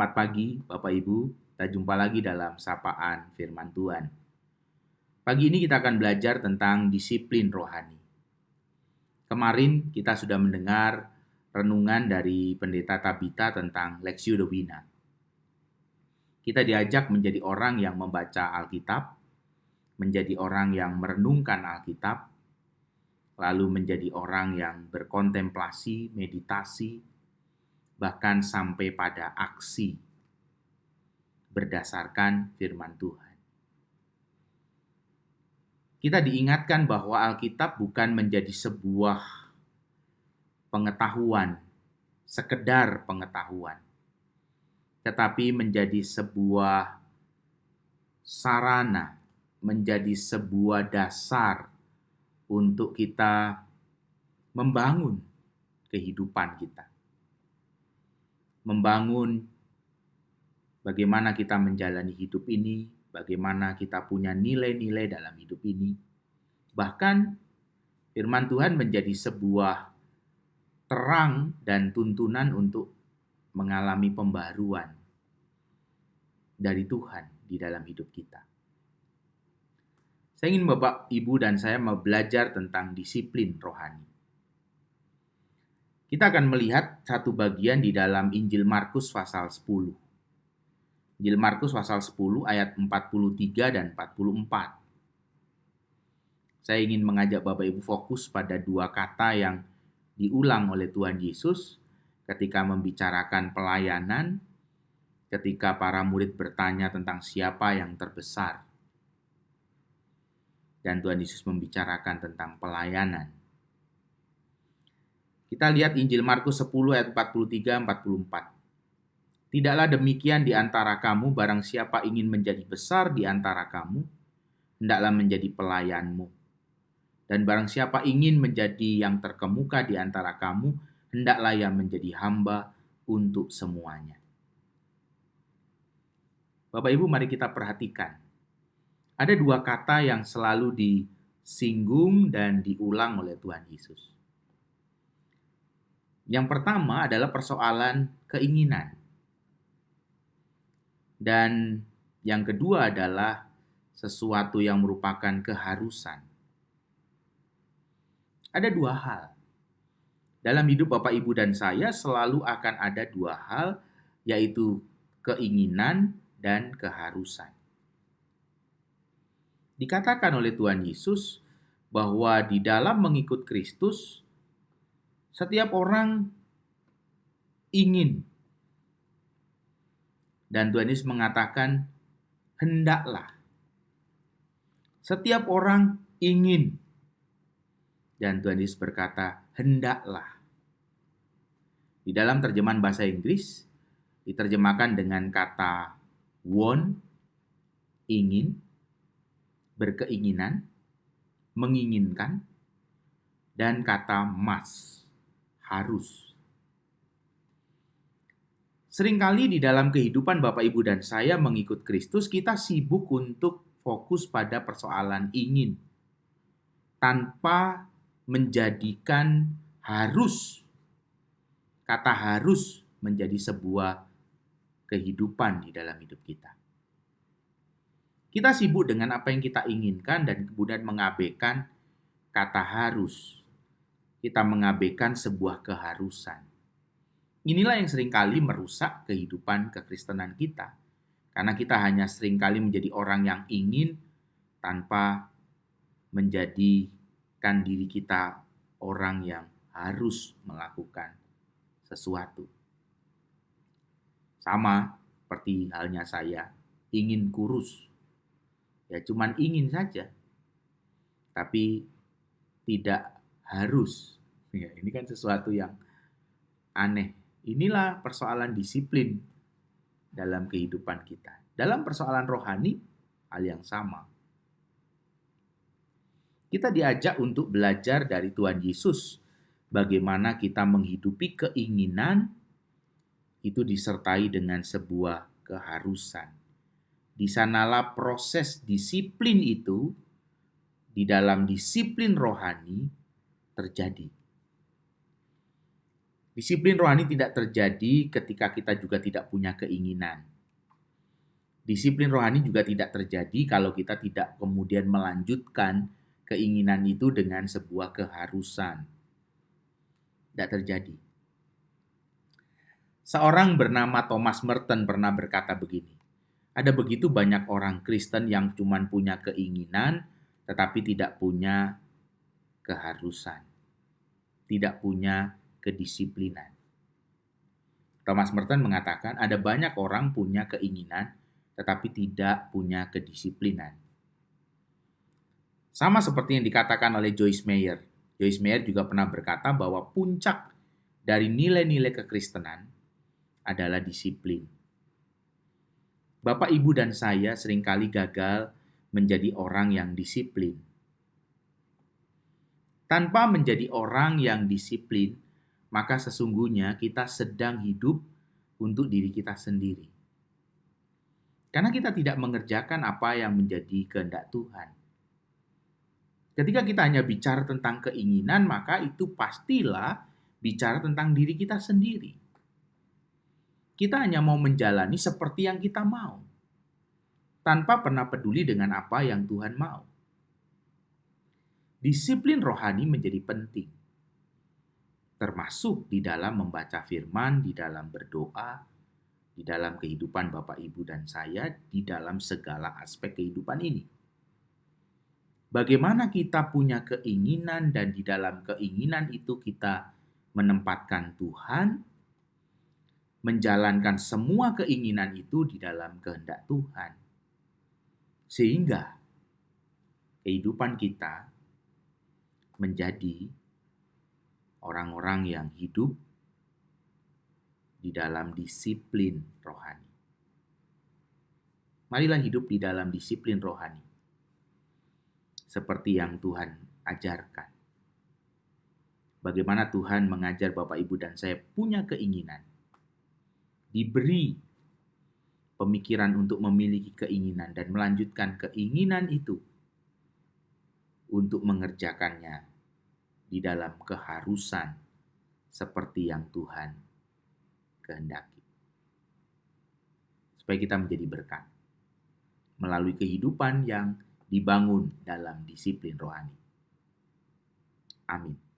Selamat pagi, Bapak Ibu. Kita jumpa lagi dalam sapaan firman Tuhan. Pagi ini kita akan belajar tentang disiplin rohani. Kemarin kita sudah mendengar renungan dari Pendeta Tabita tentang Lectio Divina. Kita diajak menjadi orang yang membaca Alkitab, menjadi orang yang merenungkan Alkitab, lalu menjadi orang yang berkontemplasi, meditasi, bahkan sampai pada aksi berdasarkan firman Tuhan. Kita diingatkan bahwa Alkitab bukan menjadi sebuah pengetahuan, sekedar pengetahuan, tetapi menjadi sebuah sarana, menjadi sebuah dasar untuk kita membangun kehidupan kita. Membangun bagaimana kita menjalani hidup ini, bagaimana kita punya nilai-nilai dalam hidup ini. Bahkan firman Tuhan menjadi sebuah terang dan tuntunan untuk mengalami pembaruan dari Tuhan di dalam hidup kita. Saya ingin Bapak, Ibu, dan saya mau belajar tentang disiplin rohani. Kita akan melihat satu bagian di dalam Injil Markus pasal 10. Injil Markus pasal 10 ayat 43 dan 44. Saya ingin mengajak Bapak Ibu fokus pada dua kata yang diulang oleh Tuhan Yesus ketika membicarakan pelayanan, ketika para murid bertanya tentang siapa yang terbesar. Dan Tuhan Yesus membicarakan tentang pelayanan. Kita lihat Injil Markus 10 ayat 43-44. Tidaklah demikian di antara kamu, barang siapa ingin menjadi besar di antara kamu, hendaklah menjadi pelayanmu. Dan barang siapa ingin menjadi yang terkemuka di antara kamu, hendaklah ia menjadi hamba untuk semuanya. Bapak Ibu, mari kita perhatikan. Ada dua kata yang selalu disinggung dan diulang oleh Tuhan Yesus. Yang pertama adalah persoalan keinginan. Dan yang kedua adalah sesuatu yang merupakan keharusan. Ada dua hal. Dalam hidup Bapak, Ibu, dan saya selalu akan ada dua hal, yaitu keinginan dan keharusan. Dikatakan oleh Tuhan Yesus bahwa di dalam mengikut Kristus, setiap orang ingin. Dan Tuhan Yesus mengatakan, hendaklah. Setiap orang ingin. Dan Tuhan Yesus berkata, hendaklah. Di dalam terjemahan bahasa Inggris, diterjemahkan dengan kata want, ingin, berkeinginan, menginginkan, dan kata must, harus. Seringkali di dalam kehidupan Bapak, Ibu, dan saya mengikut Kristus, kita sibuk untuk fokus pada persoalan ingin, tanpa menjadikan harus, kata harus menjadi sebuah kehidupan di dalam hidup kita. Kita sibuk dengan apa yang kita inginkan dan kemudian mengabaikan kata harus. Kita mengabaikan sebuah keharusan. Inilah yang seringkali merusak kehidupan kekristenan kita. Karena kita hanya seringkali menjadi orang yang ingin tanpa menjadikan diri kita orang yang harus melakukan sesuatu. Sama seperti halnya saya, ingin kurus. Ya cuman ingin saja. Tapi tidak harus. Ya, ini kan sesuatu yang aneh. Inilah persoalan disiplin dalam kehidupan kita. Dalam persoalan rohani, hal yang sama. Kita diajak untuk belajar dari Tuhan Yesus. Bagaimana kita menghidupi keinginan itu disertai dengan sebuah keharusan. Di sanalah proses disiplin itu, di dalam disiplin rohani terjadi. Disiplin rohani tidak terjadi ketika kita juga tidak punya keinginan. Disiplin rohani juga tidak terjadi kalau kita tidak kemudian melanjutkan keinginan itu dengan sebuah keharusan. Tidak terjadi. Seorang bernama Thomas Merton pernah berkata begini, ada begitu banyak orang Kristen yang cuma punya keinginan tetapi tidak punya keharusan, tidak punya kedisiplinan. Thomas Merton mengatakan ada banyak orang punya keinginan tetapi tidak punya kedisiplinan. Sama seperti yang dikatakan oleh Joyce Meyer. Joyce Meyer juga pernah berkata bahwa puncak dari nilai-nilai kekristenan adalah disiplin. Bapak, Ibu, dan saya seringkali gagal menjadi orang yang disiplin. Tanpa menjadi orang yang disiplin, maka sesungguhnya kita sedang hidup untuk diri kita sendiri. Karena kita tidak mengerjakan apa yang menjadi kehendak Tuhan. Ketika kita hanya bicara tentang keinginan, maka itu pastilah bicara tentang diri kita sendiri. Kita hanya mau menjalani seperti yang kita mau, tanpa pernah peduli dengan apa yang Tuhan mau. Disiplin rohani menjadi penting, termasuk di dalam membaca firman, di dalam berdoa, di dalam kehidupan Bapak, Ibu, dan saya, di dalam segala aspek kehidupan ini. Bagaimana kita punya keinginan dan di dalam keinginan itu kita menempatkan Tuhan, menjalankan semua keinginan itu di dalam kehendak Tuhan. Sehingga kehidupan kita menjadi orang-orang yang hidup di dalam disiplin rohani. Marilah hidup di dalam disiplin rohani, seperti yang Tuhan ajarkan. Bagaimana Tuhan mengajar Bapak, Ibu, dan saya punya keinginan, diberi pemikiran untuk memiliki keinginan dan melanjutkan keinginan itu untuk mengerjakannya di dalam keharusan seperti yang Tuhan kehendaki. Supaya kita menjadi berkat melalui kehidupan yang dibangun dalam disiplin rohani. Amin.